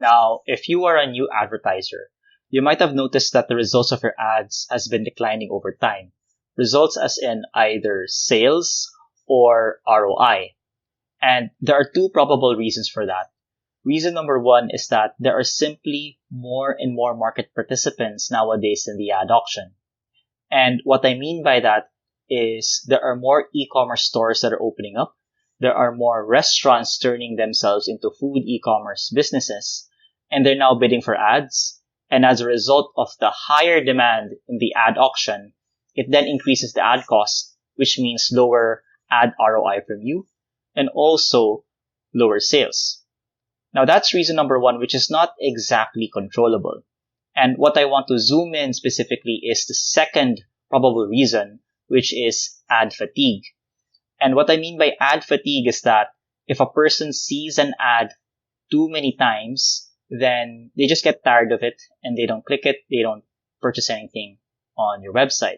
Now, if you are a new advertiser, you might have noticed that the results of your ads has been declining over time. Results as in either sales or ROI. And there are two probable reasons for that. Reason number one is that there are simply more and more market participants nowadays in the ad auction. And what I mean by that is there are more e-commerce stores that are opening up. There are more restaurants turning themselves into food e-commerce businesses, and they're now bidding for ads. And as a result of the higher demand in the ad auction, it then increases the ad cost, which means lower ad ROI from you and also lower sales. Now that's reason number one, which is not exactly controllable. And what I want to zoom in specifically is the second probable reason, which is ad fatigue. And what I mean by ad fatigue is that if a person sees an ad too many times, then they just get tired of it and they don't click it, they don't purchase anything on your website.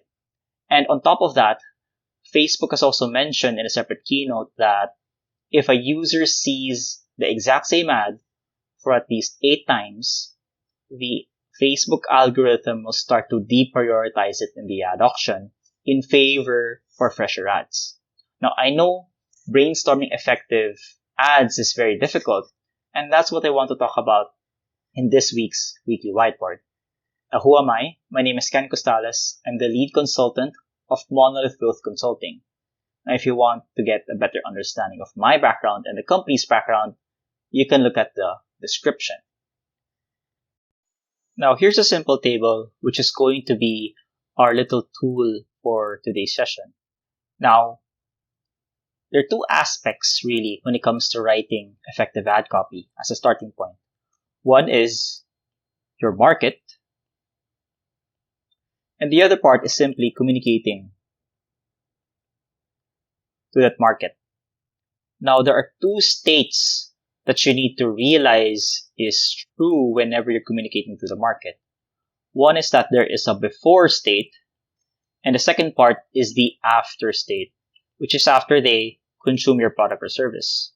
And on top of that, Facebook has also mentioned in a separate keynote that if a user sees the exact same ad for at least 8 times, the Facebook algorithm will start to deprioritize it in the ad auction in favor for fresher ads. Now, I know brainstorming effective ads is very difficult, and that's what I want to talk about in this week's Weekly Whiteboard. Who am I? My name is Ken Costales. I'm the lead consultant of Monolith Growth Consulting. Now, if you want to get a better understanding of my background and the company's background, you can look at the description. Now, here's a simple table, which is going to be our little tool for today's session. Now, there are two aspects really when it comes to writing effective ad copy as a starting point. One is your market, and the other part is simply communicating to that market. Now, there are two states that you need to realize is true whenever you're communicating to the market. One is that there is a before state, and the second part is the after state, which is after they consume your product or service.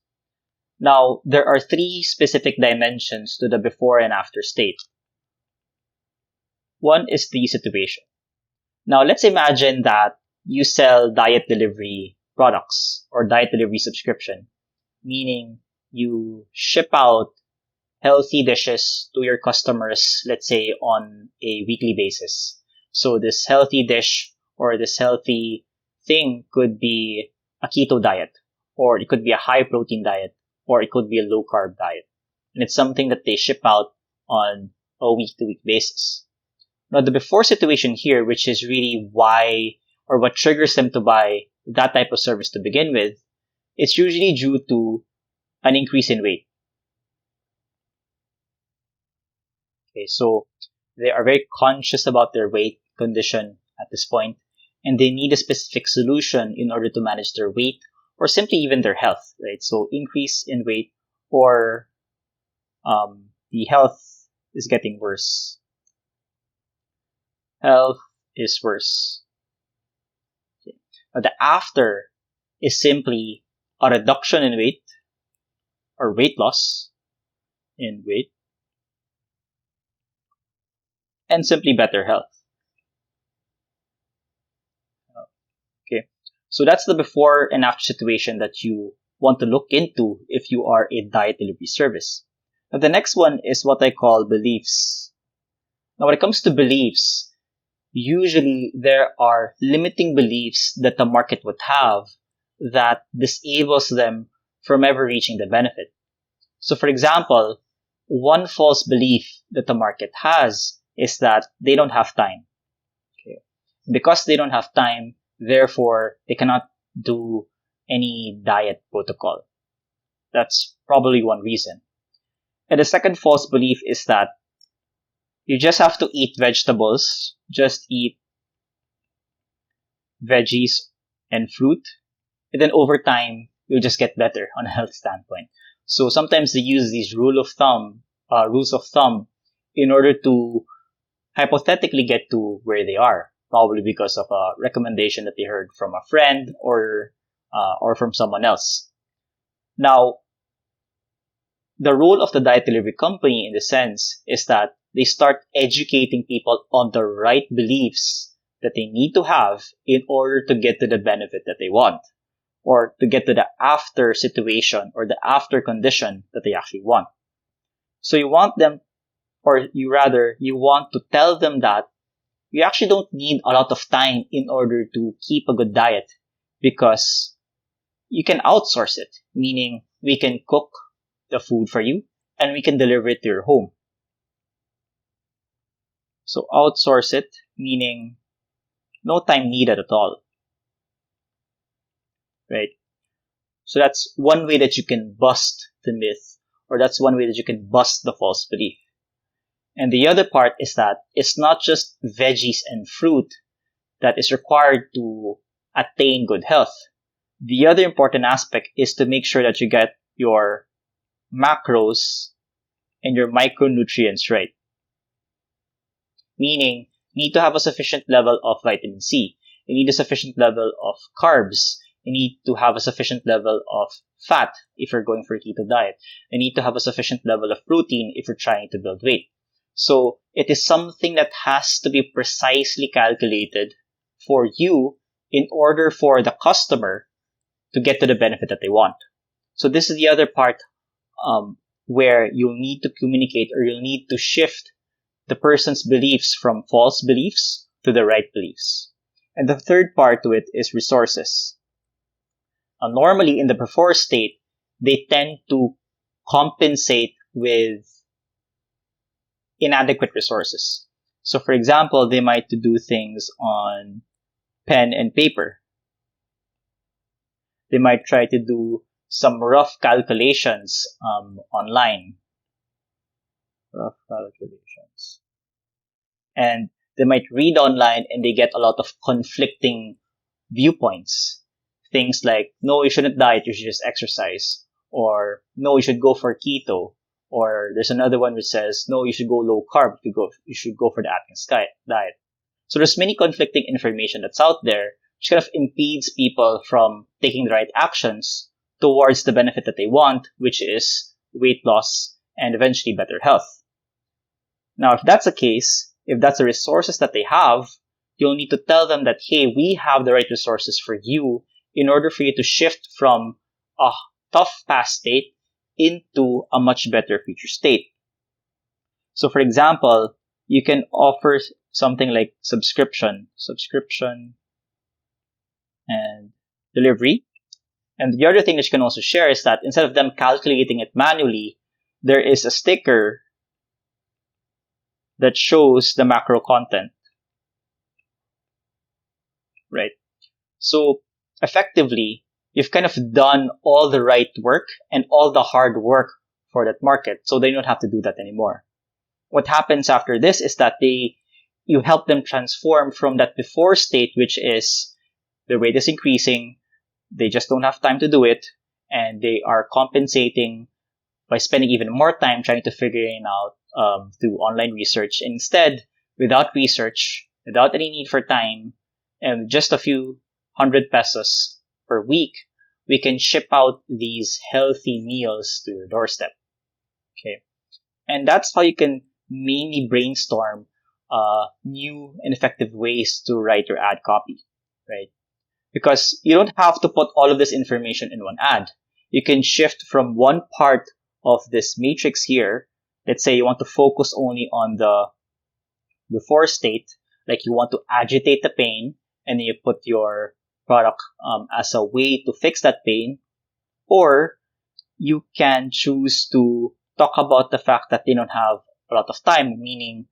Now, there are 3 specific dimensions to the before and after state. One is the situation. Now, let's imagine that you sell diet delivery products or diet delivery subscription, meaning you ship out healthy dishes to your customers, let's say on a weekly basis. So this healthy dish or this healthy thing could be a keto diet, or it could be a high protein diet, or it could be a low carb diet. And it's something that they ship out on a week to week basis. Now, the before situation here, which is really why or what triggers them to buy that type of service to begin with, it's usually due to an increase in weight. Okay, so they are very conscious about their weight condition at this point, and they need a specific solution in order to manage their weight or simply even their health, right? So increase in weight or the health is getting worse. Health is worse. Okay. Now, the after is simply a reduction in weight or weight loss in weight and simply better health. Okay, so that's the before and after situation that you want to look into if you are a diet delivery service. Now, the next one is what I call beliefs. Now, when it comes to beliefs, usually there are limiting beliefs that the market would have that disables them from ever reaching the benefit. So for example, one false belief that the market has is that they don't have time. Okay. Because they don't have time, therefore they cannot do any diet protocol. That's probably one reason. And the second false belief is that you just have to eat vegetables, just eat veggies and fruit, and then over time, you'll just get better on a health standpoint. So sometimes they use these rules of thumb in order to hypothetically get to where they are, probably because of a recommendation that they heard from a friend or from someone else. Now, the role of the diet delivery company in the sense is that they start educating people on the right beliefs that they need to have in order to get to the benefit that they want, or to get to the after situation or the after condition that they actually want. So you want them, or you want to tell them that you actually don't need a lot of time in order to keep a good diet, because you can outsource it, meaning we can cook the food for you and we can deliver it to your home. So outsource it, meaning no time needed at all, right? So that's one way that you can bust the myth, or that's one way that you can bust the false belief. And the other part is that it's not just veggies and fruit that is required to attain good health. The other important aspect is to make sure that you get your macros and your micronutrients right. Meaning, you need to have a sufficient level of vitamin C. You need a sufficient level of carbs. You need to have a sufficient level of fat if you're going for a keto diet. You need to have a sufficient level of protein if you're trying to build weight. So it is something that has to be precisely calculated for you in order for the customer to get to the benefit that they want. So this is the other part where you'll need to communicate, or you'll need to shift the person's beliefs from false beliefs to the right beliefs. And the third part to it is resources. Normally in the before state, they tend to compensate with inadequate resources. So for example, they might do things on pen and paper. They might try to do some rough calculations online. Rough calculations. And they might read online and they get a lot of conflicting viewpoints. Things like, no, you shouldn't diet, you should just exercise. Or, no, you should go for keto. Or there's another one which says, no, you should go low carb, you should go for the Atkins diet. So there's many conflicting information that's out there, which kind of impedes people from taking the right actions towards the benefit that they want, which is weight loss and eventually better health. Now, if that's the case, if that's the resources that they have, you'll need to tell them that, hey, we have the right resources for you in order for you to shift from a tough past state into a much better future state. So for example, you can offer something like subscription and delivery. And the other thing that you can also share is that instead of them calculating it manually, there is a sticker that shows the macro content, right? So effectively, you've kind of done all the right work and all the hard work for that market, so they don't have to do that anymore. What happens after this is that you help them transform from that before state, which is their weight is increasing, they just don't have time to do it, and they are compensating by spending even more time trying to figure it out through online research. Instead, without research, without any need for time, and just a few 100 pesos per week, we can ship out these healthy meals to your doorstep. Okay. And that's how you can mainly brainstorm new and effective ways to write your ad copy, right? Because you don't have to put all of this information in one ad. You can shift from one part of this matrix here. Let's say you want to focus only on the before state, like you want to agitate the pain, and then you put your product as a way to fix that pain. Or you can choose to talk about the fact that they don't have a lot of time, meaning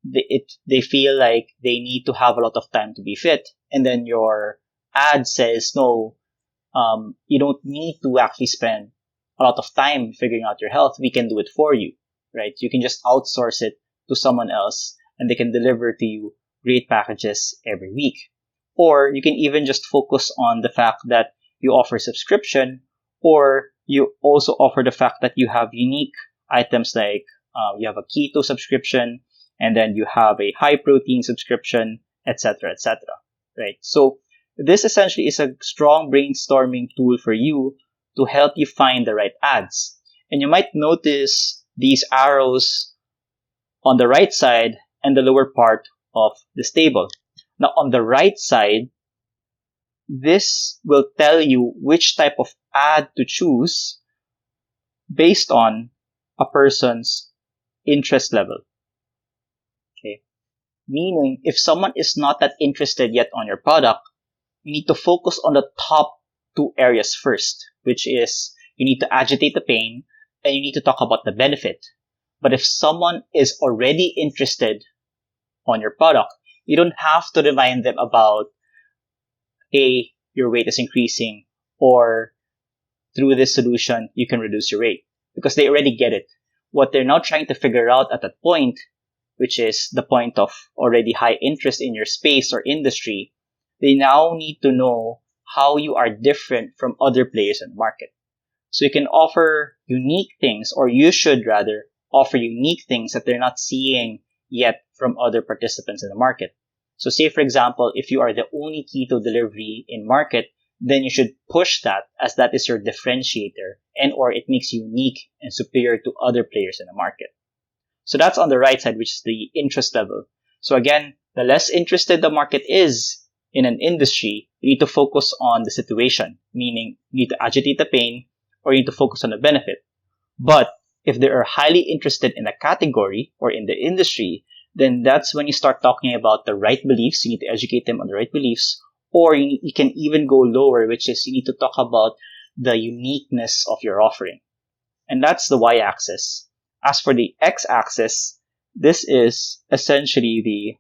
they feel like they need to have a lot of time to be fit. And then your ad says, no, you don't need to actually spend a lot of time figuring out your health. We can do it for you, right? You can just outsource it to someone else and they can deliver to you great packages every week. Or you can even just focus on the fact that you offer subscription, or you also offer the fact that you have unique items like you have a keto subscription, and then you have a high protein subscription, etc., etc. Right? So this essentially is a strong brainstorming tool for you to help you find the right ads. And you might notice these arrows on the right side and the lower part of this table. Now, on the right side, this will tell you which type of ad to choose based on a person's interest level. Okay. Meaning, if someone is not that interested yet on your product, you need to focus on the top two areas first, which is you need to agitate the pain and you need to talk about the benefit. But if someone is already interested on your product, you don't have to remind them about, hey, your weight is increasing, or through this solution, you can reduce your weight, because they already get it. What they're now trying to figure out at that point, which is the point of already high interest in your space or industry, they now need to know how you are different from other players in the market. So you can offer unique things, or you should rather offer unique things that they're not seeing yet from other participants in the market. So say, for example, if you are the only keto delivery in market, then you should push that, as that is your differentiator, and or it makes you unique and superior to other players in the market. So that's on the right side, which is the interest level. So again, the less interested the market is in an industry, you need to focus on the situation, meaning you need to agitate the pain, or you need to focus on the benefit. But if they are highly interested in a category or in the industry, then that's when you start talking about the right beliefs. You need to educate them on the right beliefs, or you can even go lower, which is you need to talk about the uniqueness of your offering. And that's the y-axis. As for the x-axis, this is essentially the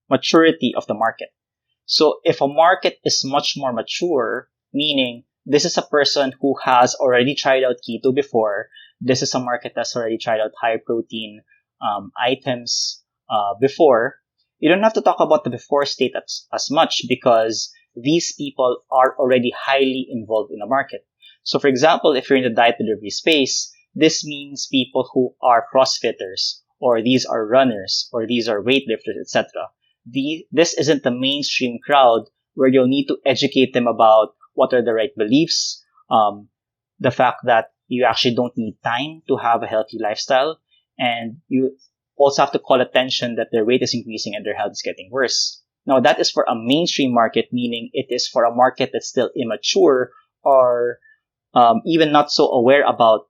maturity of the market. So if a market is much more mature, meaning this is a person who has already tried out keto before, this is a market that's already tried out high protein items before, you don't have to talk about the before state as much, because these people are already highly involved in the market. So for example, if you're in the diet delivery space, this means people who are CrossFitters, or these are runners, or these are weightlifters, etc. This isn't the mainstream crowd where you'll need to educate them about what are the right beliefs, the fact that you actually don't need time to have a healthy lifestyle, and you also have to call attention that their weight is increasing and their health is getting worse. Now, that is for a mainstream market, meaning it is for a market that's still immature, or even not so aware about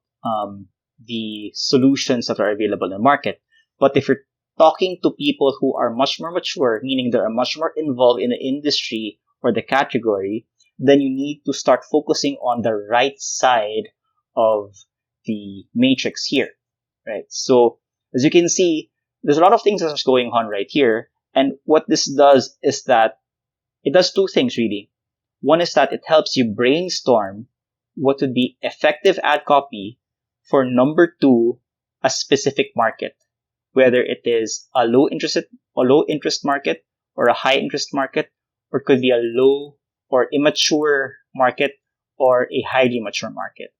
the solutions that are available in the market. But if you're talking to people who are much more mature, meaning they are much more involved in the industry or the category, then you need to start focusing on the right side of the matrix here, right? So as you can see, there's a lot of things that's going on right here. And what this does is that it does two things really. One is that it helps you brainstorm what would be effective ad copy for number two, a specific market, whether it is a low interest market, or a high interest market, or it could be a low or immature market, or a highly mature market.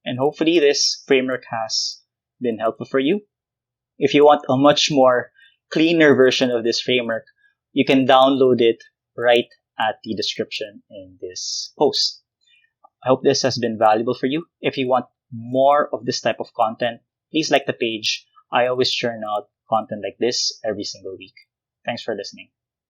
And hopefully this framework has been helpful for you. If you want a much more cleaner version of this framework, you can download it right at the description in this post. I hope this has been valuable for you. If you want more of this type of content, please like the page. I always churn out content like this every single week. Thanks for listening.